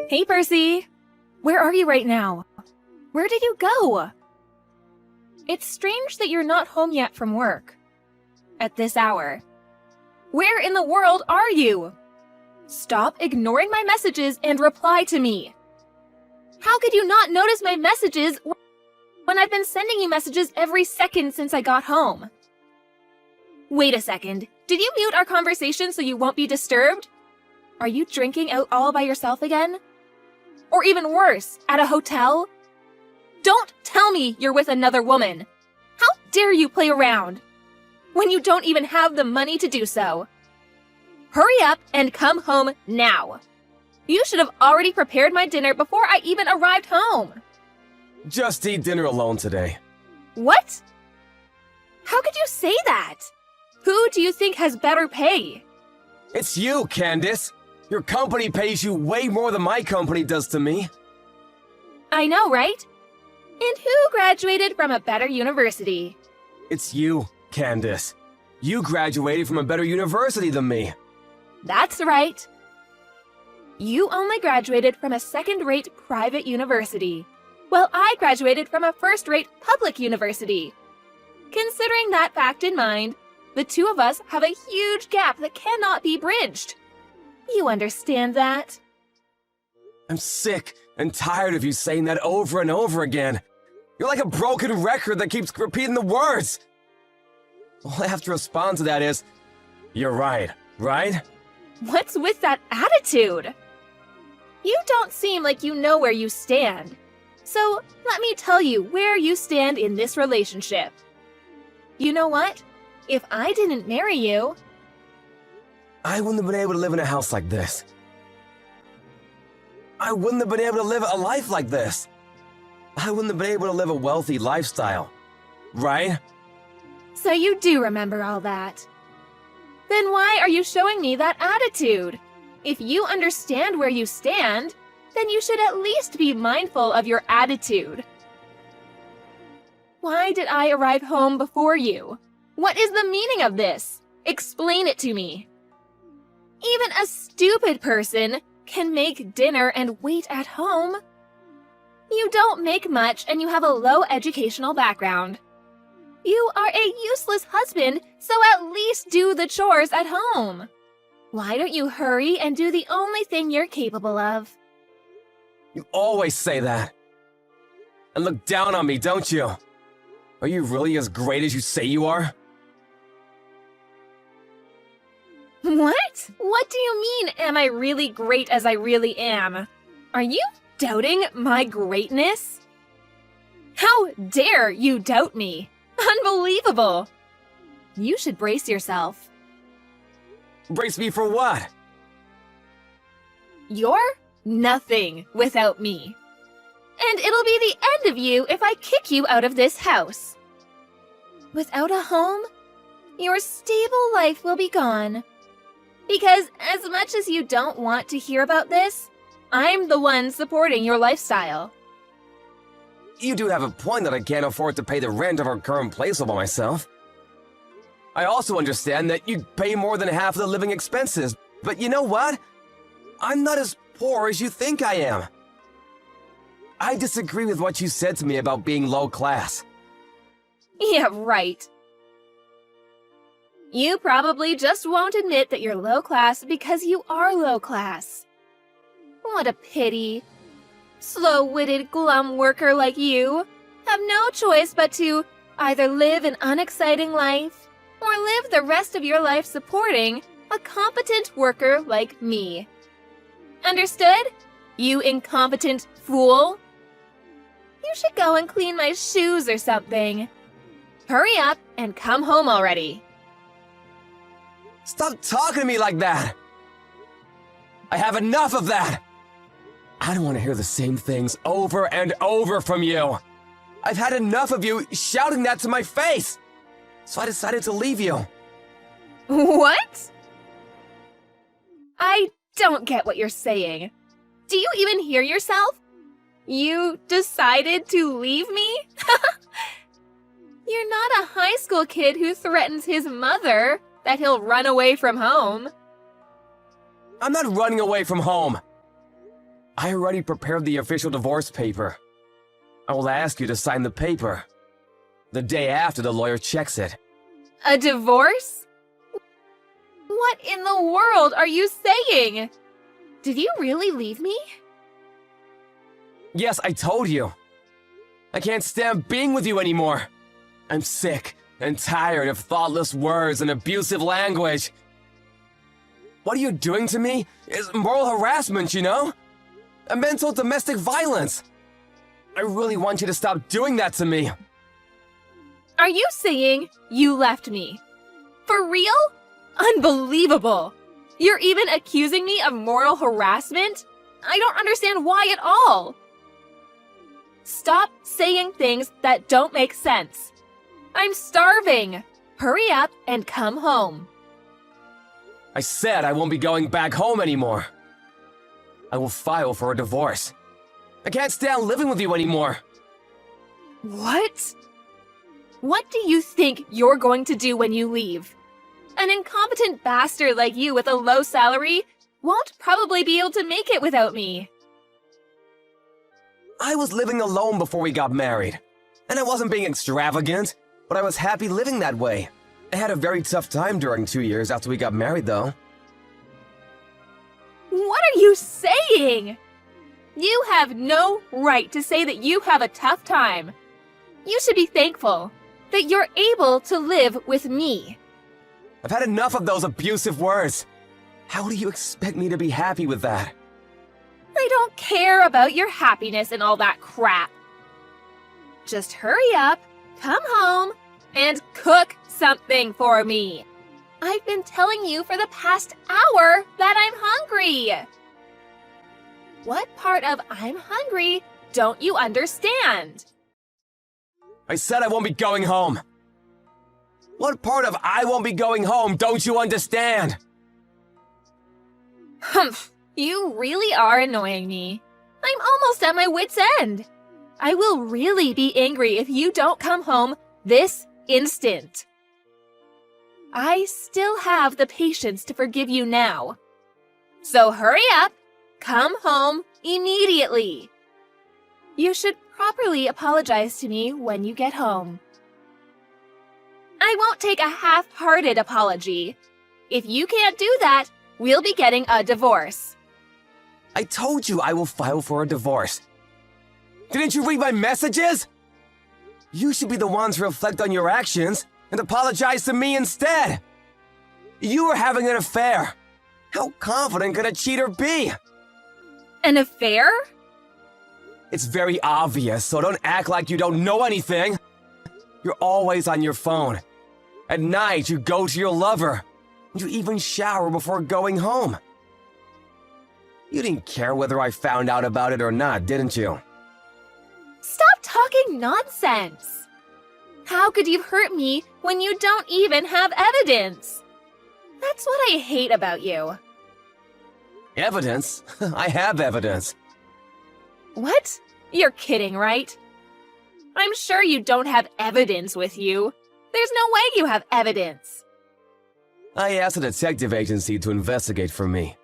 Hey, Percy! Where are you right now? Where did you go? It's strange that you're not home yet from work. At this hour. Where in the world are you? Stop ignoring my messages and reply to me. How could you not notice my messages when I've been sending you messages every second since I got home? Wait a second. Did you mute our conversation so you won't be disturbed? Are you drinking out all by yourself again? Or even worse, at a hotel? Don't tell me you're with another woman. How dare you play around when you don't even have the money to do so? Hurry up and come home now. You should have already prepared my dinner before I even arrived home. Just eat dinner alone today. What? How could you say that? Who do you think has better pay? It's you, Candace. Your company pays you way more than my company does to me. I know, right? And who graduated from a better university? It's you, Candace. You graduated from a better university than me. That's right. You only graduated from a second-rate private university, while I graduated from a first-rate public university. Considering that fact in mind, the two of us have a huge gap that cannot be bridged. You understand that? I'm sick and tired of you saying that over and over again. You're like a broken record that keeps repeating the words. All I have to respond to that is, you're right, right? What's with that attitude? You don't seem like you know where you stand. So let me tell you where you stand in this relationship. You know what? If I didn't marry you, I wouldn't have been able to live in a house like this. I wouldn't have been able to live a life like this. I wouldn't have been able to live a wealthy lifestyle, right? So you do remember all that. Then why are you showing me that attitude? If you understand where you stand, then you should at least be mindful of your attitude. Why did I arrive home before you? What is the meaning of this? Explain it to me. Even a stupid person can make dinner and wait at home. You don't make much and you have a low educational background. You are a useless husband, so at least do the chores at home. Why don't you hurry and do the only thing you're capable of? You always say that. And look down on me, don't you? Are you really as great as you say you are? What? What do you mean, am I really great as I really am? Are you doubting my greatness? How dare you doubt me? Unbelievable! You should brace yourself. Brace me for what? You're nothing without me. And it'll be the end of you if I kick you out of this house. Without a home, your stable life will be gone. Because as much as you don't want to hear about this, I'm the one supporting your lifestyle. You do have a point that I can't afford to pay the rent of our current place all by myself. I also understand that you pay more than half of the living expenses, but you know what? I'm not as poor as you think I am. I disagree with what you said to me about being low class. Yeah, right. You probably just won't admit that you're low class because you are low class. What a pity. Slow-witted, glum worker like you have no choice but to either live an unexciting life or live the rest of your life supporting a competent worker like me. Understood? You incompetent fool? You should go and clean my shoes or something. Hurry up and come home already. Stop talking to me like that! I have enough of that! I don't want to hear the same things over and over from you. I've had enough of you shouting that to my face. So I decided to leave you. What? I don't get what you're saying. Do you even hear yourself? You decided to leave me? You're not a high school kid who threatens his mother that he'll run away from home. I'm not running away from home. I already prepared the official divorce paper. I will ask you to sign the paper the day after the lawyer checks it. A divorce? What in the world are you saying? Did you really leave me? Yes, I told you. I can't stand being with you anymore. I'm sick and tired of thoughtless words and abusive language. What are you doing to me is moral harassment, you know? A mental domestic violence. I really want you to stop doing that to me. Are you saying you left me? For real? Unbelievable! You're even accusing me of moral harassment? I don't understand why at all. Stop saying things that don't make sense. I'm starving. Hurry up and come home. I said I won't be going back home anymore. I will file for a divorce. I can't stand living with you anymore. What? What do you think you're going to do when you leave? An incompetent bastard like you with a low salary won't probably be able to make it without me. I was living alone before we got married. And I wasn't being extravagant, but I was happy living that way. I had a very tough time during 2 years after we got married, though. What are you saying? You have no right to say that you have a tough time. You should be thankful that you're able to live with me. I've had enough of those abusive words. How do you expect me to be happy with that? I don't care about your happiness and all that crap. Just hurry up, come home, and cook something for me. I've been telling you for the past hour that I'm hungry. What part of I'm hungry don't you understand? I said I won't be going home. What part of I won't be going home don't you understand? Humph, you really are annoying me. I'm almost at my wit's end. I will really be angry if you don't come home this instant. I still have the patience to forgive you now. So hurry up, come home immediately. You should properly apologize to me when you get home. I won't take a half-hearted apology. If you can't do that, we'll be getting a divorce. I told you I will file for a divorce. Didn't you read my messages? You should be the one to reflect on your actions and apologize to me instead. You were having an affair. How confident could a cheater be? An affair? It's very obvious, so don't act like you don't know anything. You're always on your phone. At night, you go to your lover. You even shower before going home. You didn't care whether I found out about it or not, didn't you? Stop talking nonsense. How could you hurt me when you don't even have evidence? That's what I hate about you. Evidence? I have evidence. What? You're kidding, right? I'm sure you don't have evidence with you. There's no way you have evidence. I asked a detective agency to investigate for me.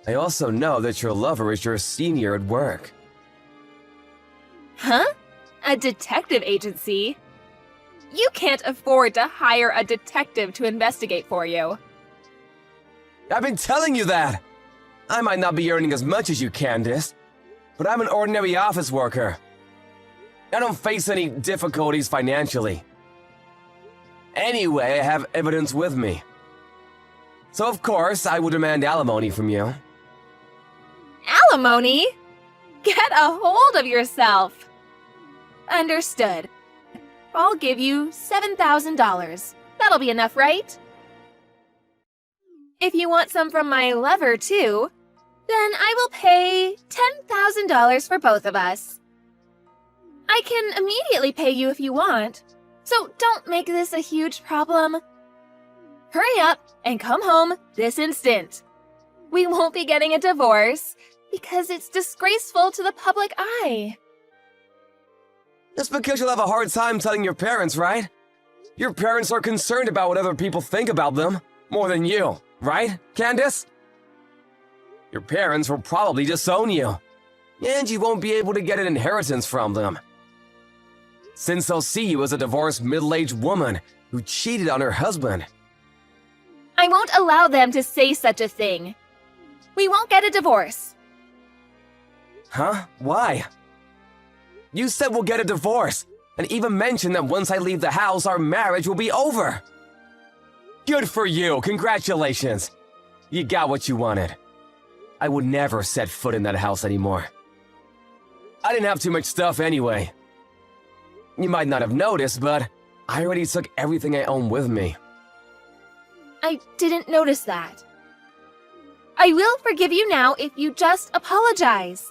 I also know that your lover is your senior at work. Huh? A detective agency? You can't afford to hire a detective to investigate for you. I've been telling you that! I might not be earning as much as you, Candace, but I'm an ordinary office worker. I don't face any difficulties financially. Anyway, I have evidence with me. So of course, I will demand alimony from you. Alimony? Get a hold of yourself. Understood. I'll give you $7,000. That'll be enough, right? If you want some from my lover, too, then I will pay $10,000 for both of us. I can immediately pay you if you want, so don't make this a huge problem. Hurry up and come home this instant. We won't be getting a divorce because it's disgraceful to the public eye. That's because you'll have a hard time telling your parents, right? Your parents are concerned about what other people think about them, more than you, right, Candace? Your parents will probably disown you, and you won't be able to get an inheritance from them, since they'll see you as a divorced middle-aged woman who cheated on her husband. I won't allow them to say such a thing. We won't get a divorce. Huh? Why? You said we'll get a divorce, and even mentioned that once I leave the house, our marriage will be over. Good for you, congratulations. You got what you wanted. I would never set foot in that house anymore. I didn't have too much stuff anyway. You might not have noticed, but I already took everything I own with me. I didn't notice that. I will forgive you now if you just apologize.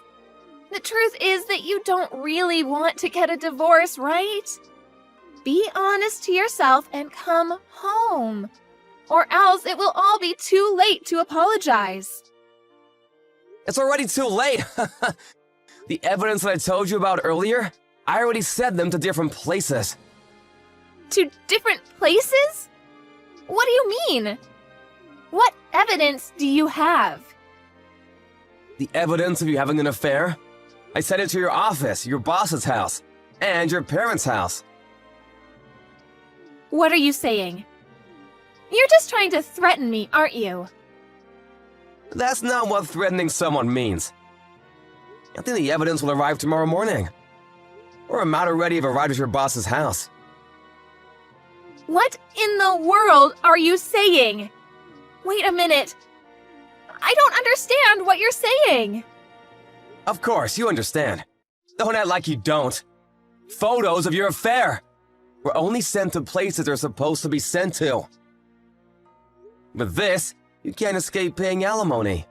The truth is that you don't really want to get a divorce, right? Be honest to yourself and come home, or else it will all be too late to apologize. It's already too late. The evidence that I told you about earlier, I already sent them to different places. To different places? What do you mean? What evidence do you have? The evidence of you having an affair? I sent it to your office, your boss's house, and your parents' house. What are you saying? You're just trying to threaten me, aren't you? That's not what threatening someone means. I think the evidence will arrive tomorrow morning. Or it might already have arrived at your boss's house. What in the world are you saying? Wait a minute. I don't understand what you're saying. Of course, you understand. Don't act like you don't. Photos of your affair were only sent to places they're supposed to be sent to. With this, you can't escape paying alimony.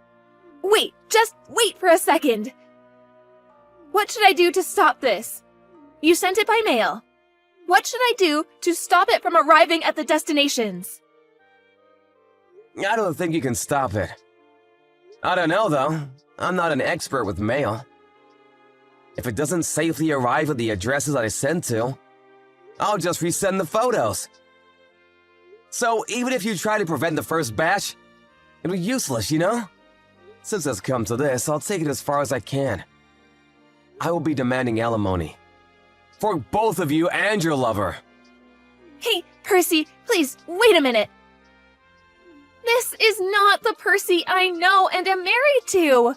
Wait, just wait for a second. What should I do to stop this? You sent it by mail. What should I do to stop it from arriving at the destinations? I don't think you can stop it. I don't know, though. I'm not an expert with mail. If it doesn't safely arrive at the addresses I sent to, I'll just resend the photos. So even if you try to prevent the first batch, it'll be useless, you know? Since it's come to this, I'll take it as far as I can. I will be demanding alimony. For both of you and your lover. Hey, Percy, please, wait a minute. This is not the Percy I know and am married to.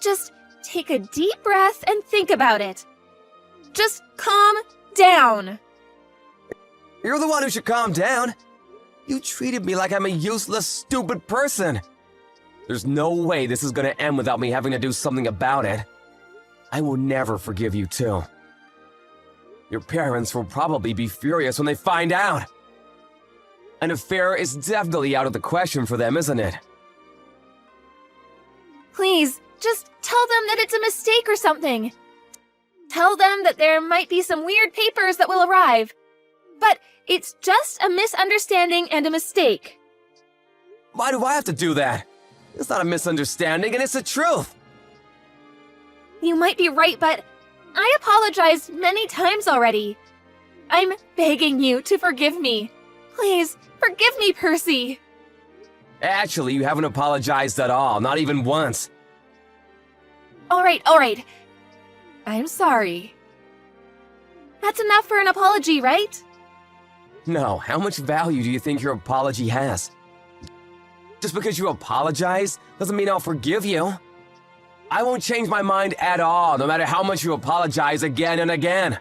Just take a deep breath and think about it. Just calm down. You're the one who should calm down. You treated me like I'm a useless, stupid person. There's no way this is gonna end without me having to do something about it. I will never forgive you too. Your parents will probably be furious when they find out. An affair is definitely out of the question for them, isn't it? Please, just tell them that it's a mistake or something. Tell them that there might be some weird papers that will arrive. But it's just a misunderstanding and a mistake. Why do I have to do that? It's not a misunderstanding and it's the truth. You might be right, but I apologized many times already. I'm begging you to forgive me. Please, forgive me, Percy. Actually, you haven't apologized at all, not even once. All right. I'm sorry. That's enough for an apology, right? No, how much value do you think your apology has? Just because you apologize doesn't mean I'll forgive you. I won't change my mind at all, no matter how much you apologize again and again.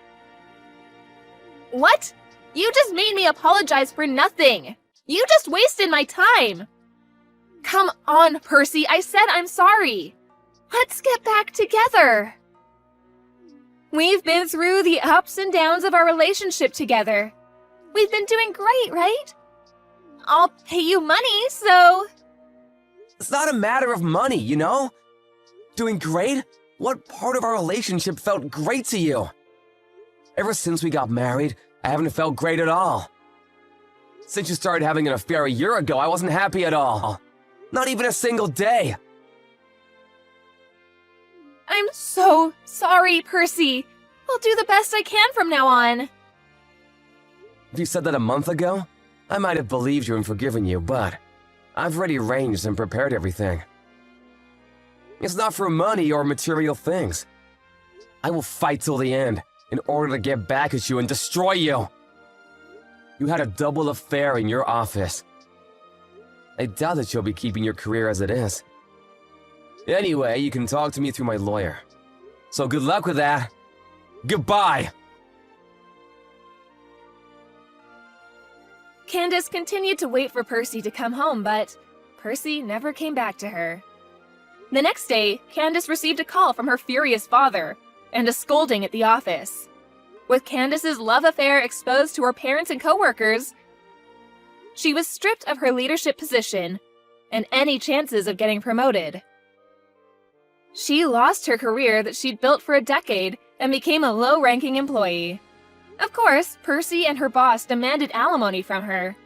What? You just made me apologize for nothing. You just wasted my time. Come on, Percy, I said I'm sorry. Let's get back together. We've been through the ups and downs of our relationship together. We've been doing great, right? I'll pay you money, so... It's not a matter of money, you know? Doing great? What part of our relationship felt great to you? Ever since we got married, I haven't felt great at all. Since you started having an affair a year ago, I wasn't happy at all. Not even a single day. I'm so sorry, Percy. I'll do the best I can from now on. If you said that a month ago, I might have believed you and forgiven you, but I've already arranged and prepared everything. It's not for money or material things. I will fight till the end in order to get back at you and destroy you. You had a double affair in your office. I doubt that you'll be keeping your career as it is. Anyway, you can talk to me through my lawyer. So good luck with that. Goodbye! Candace continued to wait for Percy to come home, but Percy never came back to her. The next day, Candace received a call from her furious father and a scolding at the office. With Candace's love affair exposed to her parents and coworkers, she was stripped of her leadership position and any chances of getting promoted. She lost her career that she'd built for a decade and became a low-ranking employee. Of course, Percy and her boss demanded alimony from her.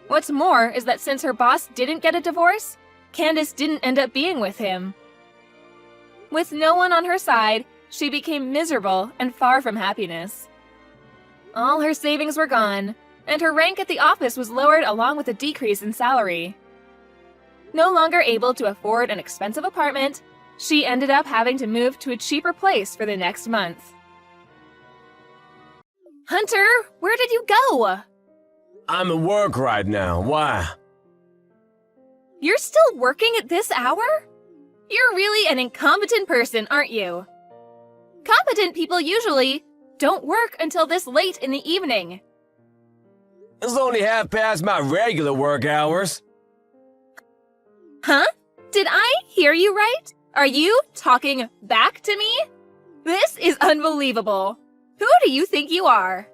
What's more is that since her boss didn't get a divorce, Candace didn't end up being with him. With no one on her side, she became miserable and far from happiness. All her savings were gone, and her rank at the office was lowered along with a decrease in salary. No longer able to afford an expensive apartment, she ended up having to move to a cheaper place for the next month. Hunter, where did you go? I'm at work right now. Why? You're still working at this hour? You're really an incompetent person, aren't you? Competent people usually don't work until this late in the evening. It's only half past my regular work hours. Huh? Did I hear you right? Are you talking back to me? This is unbelievable. Who do you think you are?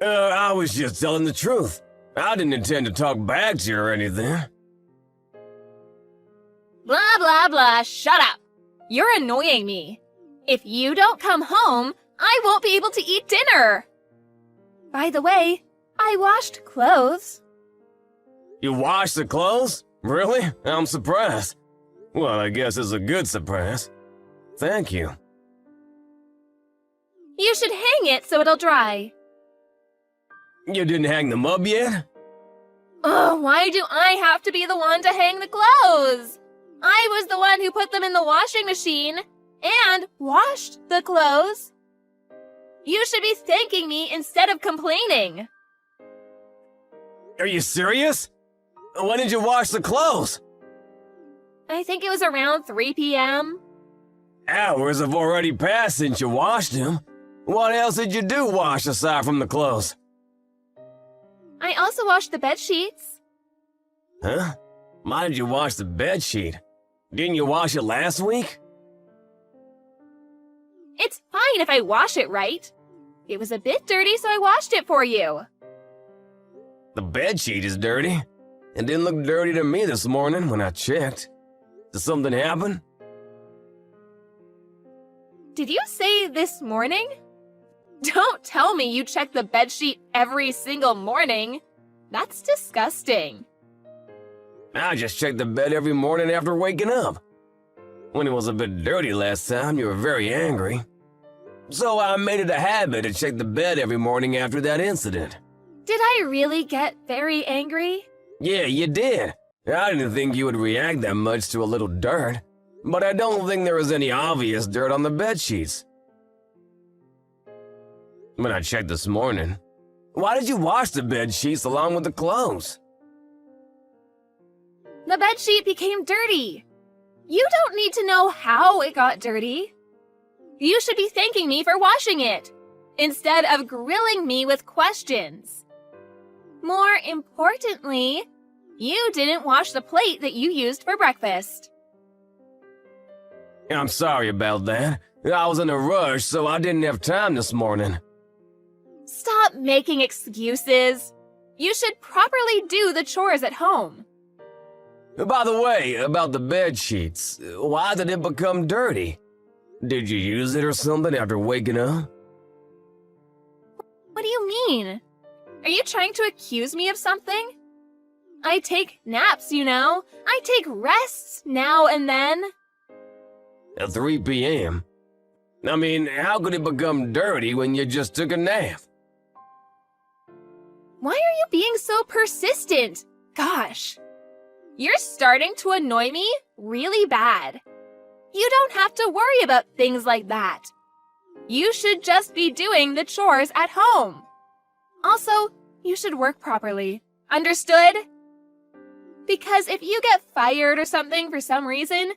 I was just telling the truth. I didn't intend to talk back to you or anything. Blah, blah, blah, shut up. You're annoying me. If you don't come home, I won't be able to eat dinner. By the way, I washed clothes. You washed the clothes? Really? I'm surprised. Well, I guess it's a good surprise. Thank you. You should hang it so it'll dry. You didn't hang them up yet? Oh, why do I have to be the one to hang the clothes? I was the one who put them in the washing machine and washed the clothes. You should be thanking me instead of complaining. Are you serious? When did you wash the clothes? I think it was around 3 p.m. Hours have already passed since you washed them. What else did you do wash aside from the clothes? I also washed the bed sheets. Huh? Why did you wash the bed sheet? Didn't you wash it last week? It's fine if I wash it right. It was a bit dirty, so I washed it for you. The bed sheet is dirty. It didn't look dirty to me this morning when I checked. Did something happen? Did you say this morning? Don't tell me you check the bedsheet every single morning. That's disgusting. I just check the bed every morning after waking up. When it was a bit dirty last time, you were very angry. So I made it a habit to check the bed every morning after that incident. Did I really get very angry? Yeah, you did. I didn't think you would react that much to a little dirt. But I don't think there was any obvious dirt on the bed sheets. When I checked this morning, why did you wash the bed sheets along with the clothes? The bedsheet became dirty. You don't need to know how it got dirty. You should be thanking me for washing it, instead of grilling me with questions. More importantly, you didn't wash the plate that you used for breakfast. I'm sorry about that. I was in a rush, so I didn't have time this morning. Stop making excuses. You should properly do the chores at home. By the way, about the bed sheets, why did it become dirty? Did you use it or something after waking up? What do you mean? Are you trying to accuse me of something? I take naps, you know. I take rests now and then. At 3 p.m.? I mean, how could it become dirty when you just took a nap? Why are you being so persistent? Gosh. You're starting to annoy me really bad. You don't have to worry about things like that. You should just be doing the chores at home. Also, you should work properly. Understood? Because if you get fired or something for some reason,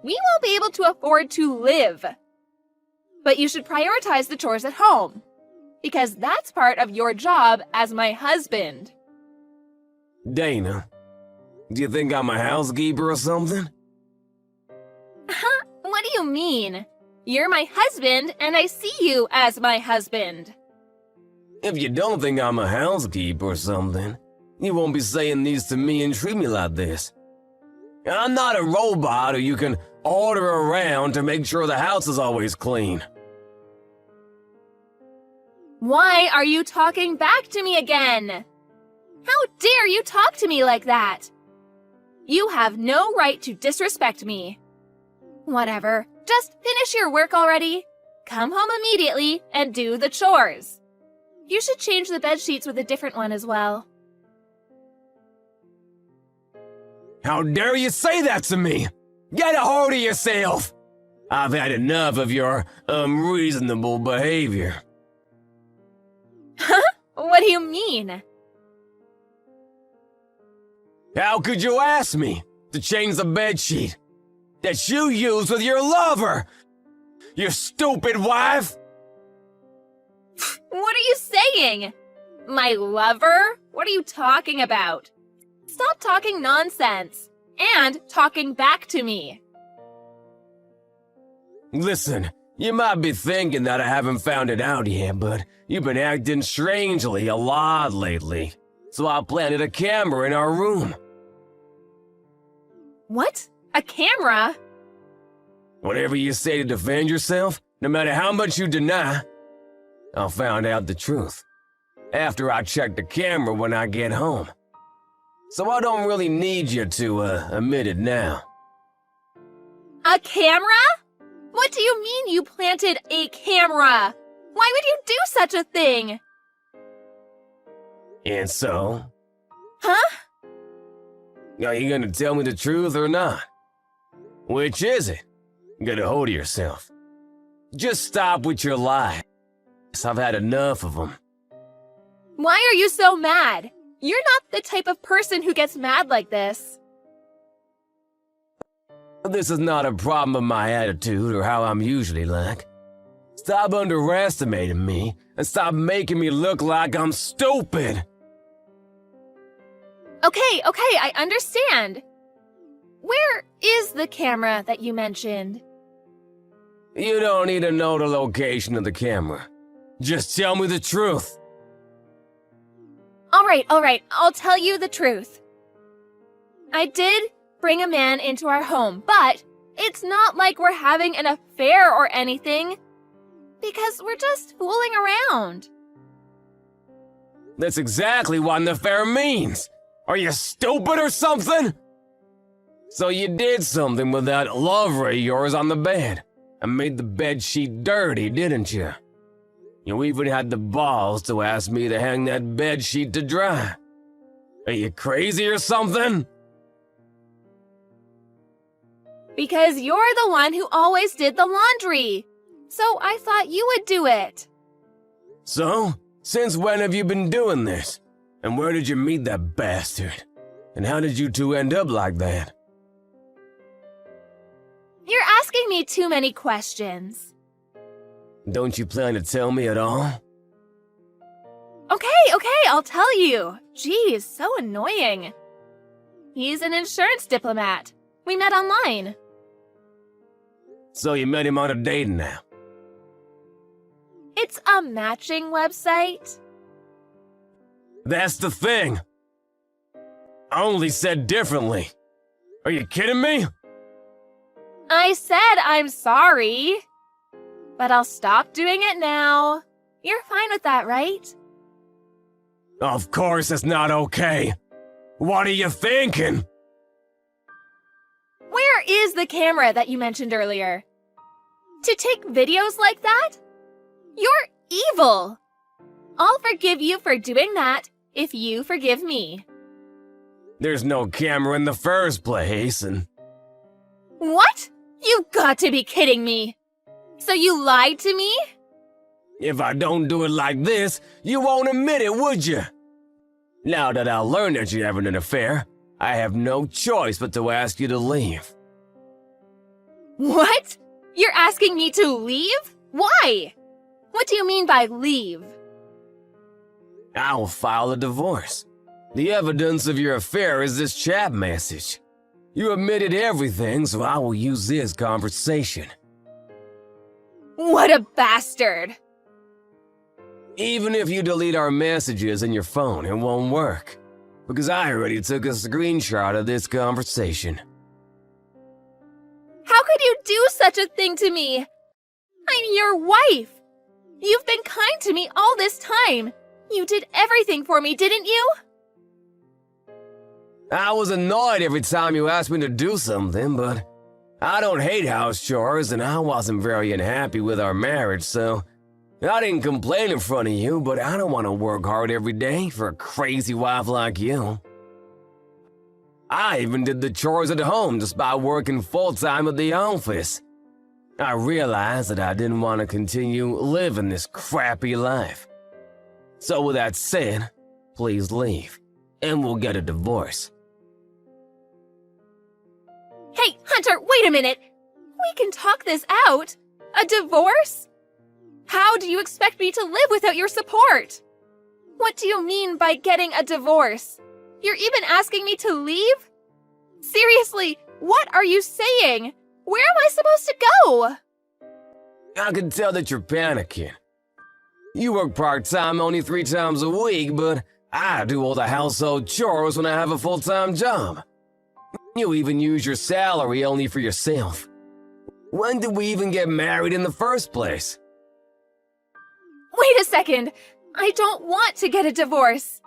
we won't be able to afford to live. But you should prioritize the chores at home, because that's part of your job as my husband. Dana, do you think I'm a housekeeper or something? What do you mean? You're my husband, and I see you as my husband. If you don't think I'm a housekeeper or something, you won't be saying these to me and treat me like this. I'm not a robot who you can order around to make sure the house is always clean. Why are you talking back to me again? How dare you talk to me like that? You have no right to disrespect me. Whatever, just finish your work already. Come home immediately and do the chores. You should change the bed sheets with a different one as well. How dare you say that to me? Get a hold of yourself! I've had enough of your unreasonable behavior. Huh? What do you mean? How could you ask me to change the bedsheet that you use with your lover? You stupid wife! What are you saying? My lover? What are you talking about? Stop talking nonsense and talking back to me. Listen, you might be thinking that I haven't found it out yet, but you've been acting strangely a lot lately. So I planted a camera in our room. What? A camera? Whatever you say to defend yourself, no matter how much you deny, I'll find out the truth after I check the camera when I get home. So I don't really need you to admit it now. A camera? What do you mean you planted a camera? Why would you do such a thing? And so? Huh? Are you gonna tell me the truth or not? Which is it? Get a hold of yourself. Just stop with your lies. I've had enough of them. Why are you so mad? You're not the type of person who gets mad like this. This is not a problem of my attitude or how I'm usually like. Stop underestimating me and stop making me look like I'm stupid. Okay, I understand. Where is the camera that you mentioned? You don't need to know the location of the camera. Just tell me the truth. All right, I'll tell you the truth. I did bring a man into our home, but it's not like we're having an affair or anything, because we're just fooling around. That's exactly what an affair means. Are you stupid or something? So you did something with that lover of yours on the bed and made the bed sheet dirty, didn't you? You even had the balls to ask me to hang that bed sheet to dry. Are you crazy or something? Because you're the one who always did the laundry. So I thought you would do it. So, since when have you been doing this? And where did you meet that bastard? And how did you two end up like that? You're asking me too many questions. Don't you plan to tell me at all? Okay, I'll tell you. Geez, so annoying. He's an insurance diplomat. We met online. So you met him on a dating app? It's a matching website. That's the thing. I only said differently. Are you kidding me? I said I'm sorry. But I'll stop doing it now. You're fine with that, right? Of course it's not okay. What are you thinking? Where is the camera that you mentioned earlier? To take videos like that? You're evil. I'll forgive you for doing that if you forgive me. There's no camera in the first place, and... What? You've got to be kidding me. So you lied to me? If I don't do it like this, you won't admit it, would you? Now that I learned that you're having an affair, I have no choice but to ask you to leave. What? You're asking me to leave? Why? What do you mean by leave? I'll file a divorce. The evidence of your affair is this chat message. You admitted everything, so I will use this conversation. What a bastard! Even if you delete our messages in your phone, it won't work. Because I already took a screenshot of this conversation. How could you do such a thing to me? I'm your wife. You've been kind to me all this time. You did everything for me, didn't you? I was annoyed every time you asked me to do something, but I don't hate house chores, and I wasn't very unhappy with our marriage, so I didn't complain in front of you, but I don't want to work hard every day for a crazy wife like you. I even did the chores at home despite working full-time at the office. I realized that I didn't want to continue living this crappy life. So with that said, please leave, and we'll get a divorce. Hey, Hunter, wait a minute. We can talk this out. A divorce? How do you expect me to live without your support? What do you mean by getting a divorce? You're even asking me to leave? Seriously, what are you saying? Where am I supposed to go? I can tell that you're panicking. You work part-time only 3 times a week, but I do all the household chores when I have a full-time job. You even use your salary only for yourself. When did we even get married in the first place? Wait a second. I don't want to get a divorce.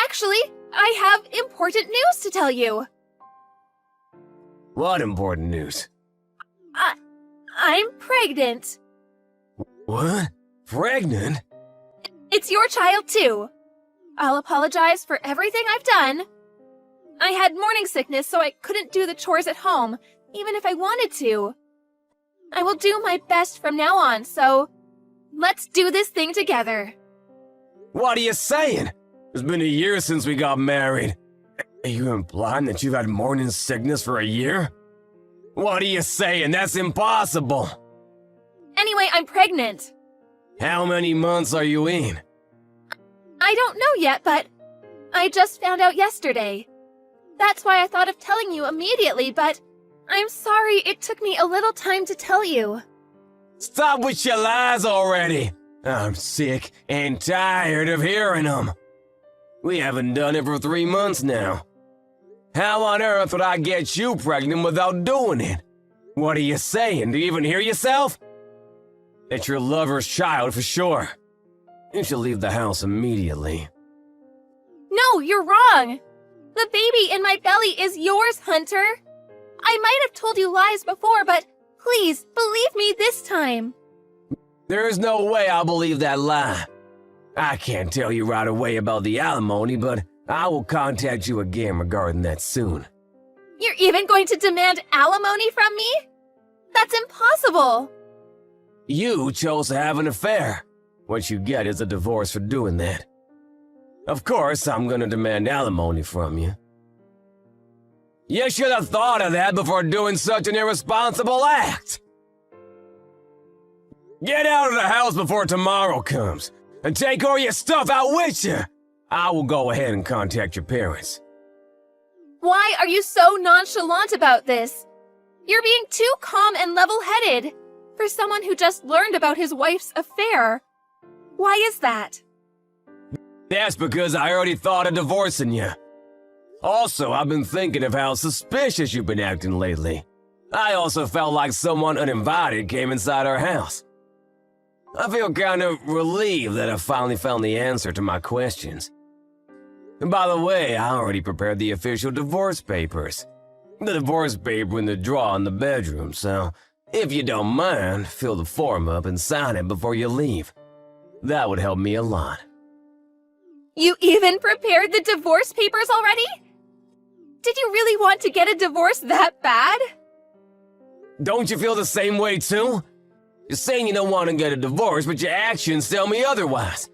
Actually, I have important news to tell you. What important news? I'm pregnant. What? Pregnant? It's your child, too. I'll apologize for everything I've done. I had morning sickness, so I couldn't do the chores at home, even if I wanted to. I will do my best from now on, so let's do this thing together. What are you saying? It's been a year since we got married. Are you implying that you've had morning sickness for a year? What are you saying? That's impossible. Anyway, I'm pregnant. How many months are you in? I don't know yet, but I just found out yesterday. That's why I thought of telling you immediately, but I'm sorry it took me a little time to tell you. Stop with your lies already. I'm sick and tired of hearing them. We haven't done it for 3 months now. How on earth would I get you pregnant without doing it? What are you saying? Do you even hear yourself? It's your lover's child for sure. You should leave the house immediately. No, you're wrong. The baby in my belly is yours, Hunter. I might have told you lies before, but please, believe me this time. There is no way I'll believe that lie. I can't tell you right away about the alimony, but I will contact you again regarding that soon. You're even going to demand alimony from me? That's impossible. You chose to have an affair. What you get is a divorce for doing that. Of course, I'm gonna demand alimony from you. You should have thought of that before doing such an irresponsible act. Get out of the house before tomorrow comes, and take all your stuff out with you. I will go ahead and contact your parents. Why are you so nonchalant about this? You're being too calm and level-headed for someone who just learned about his wife's affair. Why is that? That's because I already thought of divorcing you. Also, I've been thinking of how suspicious you've been acting lately. I also felt like someone uninvited came inside our house. I feel kind of relieved that I finally found the answer to my questions. And by the way, I already prepared the official divorce papers. The divorce paper in the drawer in the bedroom, so if you don't mind, fill the form up and sign it before you leave. That would help me a lot. You even prepared the divorce papers already? Did you really want to get a divorce that bad? Don't you feel the same way too? You're saying you don't want to get a divorce, but your actions tell me otherwise.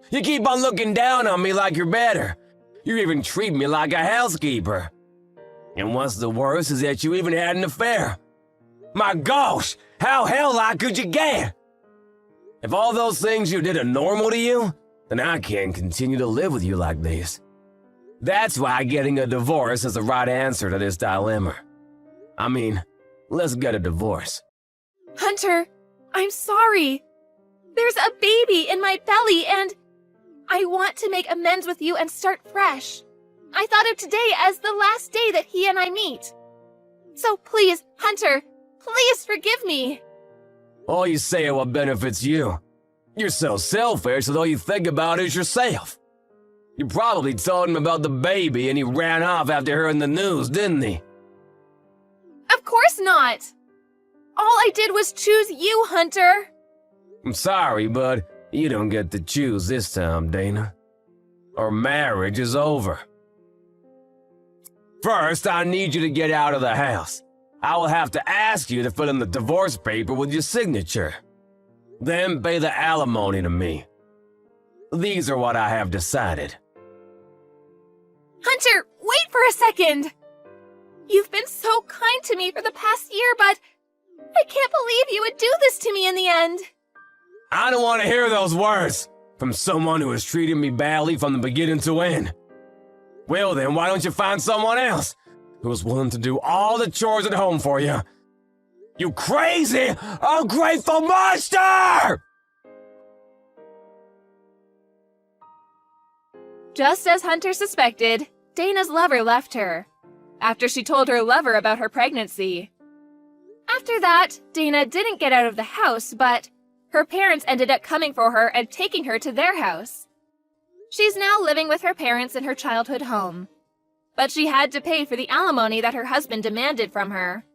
You keep on looking down on me like you're better. You even treat me like a housekeeper. And what's the worst is that you even had an affair. My gosh, how hell-like could you get? If all those things you did are normal to you, then I can't continue to live with you like this. That's why getting a divorce is the right answer to this dilemma. I mean, let's get a divorce. Hunter, I'm sorry. There's a baby in my belly and I want to make amends with you and start fresh. I thought of today as the last day that he and I meet. So please, Hunter, please forgive me. All you say are what benefits you. You're so selfish that all you think about is yourself. You probably told him about the baby and he ran off after hearing the news, didn't he? Of course not. All I did was choose you, Hunter. I'm sorry, but you don't get to choose this time, Dana. Our marriage is over. First, I need you to get out of the house. I will have to ask you to fill in the divorce paper with your signature. Then pay the alimony to me. These are what I have decided. Hunter, wait for a second. You've been so kind to me for the past year, but I can't believe you would do this to me in the end. I don't want to hear those words from someone who has treated me badly from the beginning to end. Well then, why don't you find someone else who is willing to do all the chores at home for you? You crazy, ungrateful monster! Just as Hunter suspected, Dana's lover left her, after she told her lover about her pregnancy. After that, Dana didn't get out of the house, but her parents ended up coming for her and taking her to their house. She's now living with her parents in her childhood home, but she had to pay for the alimony that her husband demanded from her.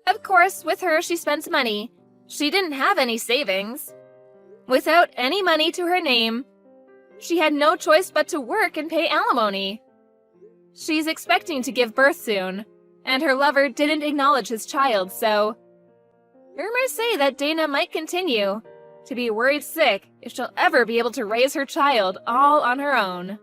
Of course, with her, she spends money. She didn't have any savings. Without any money to her name, she had no choice but to work and pay alimony. She's expecting to give birth soon, and her lover didn't acknowledge his child, so rumors say that Dana might continue to be worried sick if she'll ever be able to raise her child all on her own.